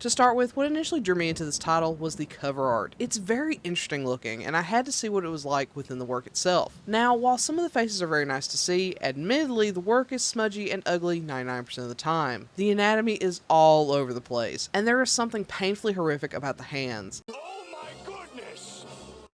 To start with, what initially drew me into this title was the cover art. It's very interesting looking, and I had to see what it was like within the work itself. Now, while some of the faces are very nice to see, admittedly, the work is smudgy and ugly 99% of the time. The anatomy is all over the place, and there is something painfully horrific about the hands. Oh my goodness!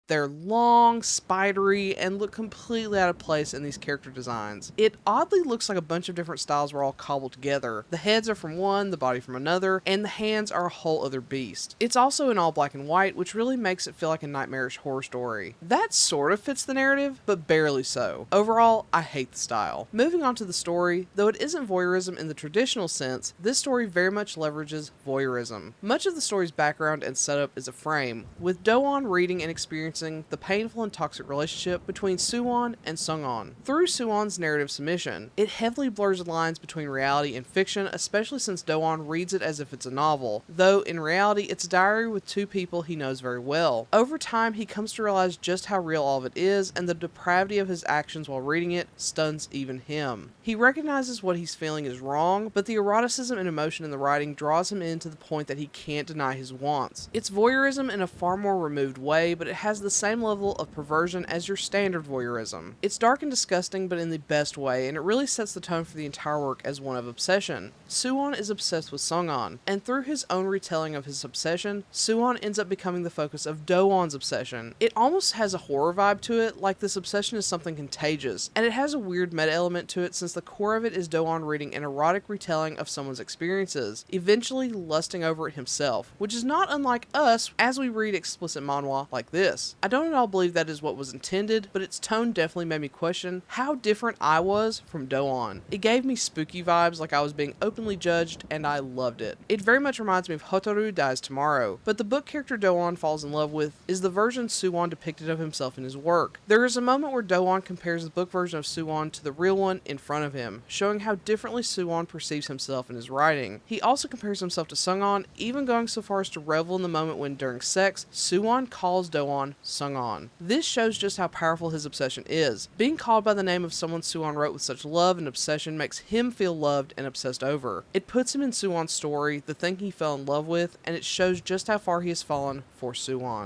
They're long, spidery, and look completely out of place in these character designs. It oddly looks like a bunch of different styles were all cobbled together. The heads are from one, the body from another, and the hands are a whole other beast. It's also in all black and white, which really makes it feel like a nightmarish horror story. That sort of fits the narrative, but barely so. Overall, I hate the style. Moving on to the story, though it isn't voyeurism in the traditional sense, this story very much leverages voyeurism. Much of the story's background and setup is a frame, with Do-won reading and experiencing the painful and toxic relationship between Soo-won and Sung-won. Through Soo-won's narrative submission, it heavily blurs the lines between reality and fiction, especially since Do-won reads it as if it's a novel, though in reality it's a diary with two people he knows very well. Over time, he comes to realize just how real all of it is, and the depravity of his actions while reading it stuns even him. He recognizes what he's feeling is wrong, but the eroticism and emotion in the writing draws him in to the point that he can't deny his wants. It's voyeurism in a far more removed way, but it has the same level of perversion as your standard voyeurism. It's dark and disgusting, but in the best way, and it really sets the tone for the entire work as one of obsession. Soo-won is obsessed with Sung-won, and through his own retelling of his obsession, Soo-won ends up becoming the focus of Do-won's obsession. It almost has a horror vibe to it, like this obsession is something contagious, and it has a weird meta element to it since the core of it is Do-won reading an erotic retelling of someone's experiences, eventually lusting over it himself, which is not unlike us as we read explicit manhwa like this. I don't at all believe that is what was intended, but its tone definitely made me question how different I was from Do-won. It gave me spooky vibes like I was being openly judged, and I loved it. It very much reminds me of Hotaru Dies Tomorrow, but the book character Do-won falls in love with is the version Soo-won depicted of himself in his work. There is a moment where Do-won compares the book version of Soo-won to the real one in front of him, showing how differently Soo-won perceives himself in his writing. He also compares himself to Sung-won, even going so far as to revel in the moment when, during sex, Soo-won calls Do-won Sung-won. This shows just how powerful his obsession is. Being called by the name of someone Soo-won wrote with such love and obsession makes him feel loved and obsessed over. It puts him in Soo-won's story, the thing he fell in love with, and it shows just how far he has fallen for Soo-won.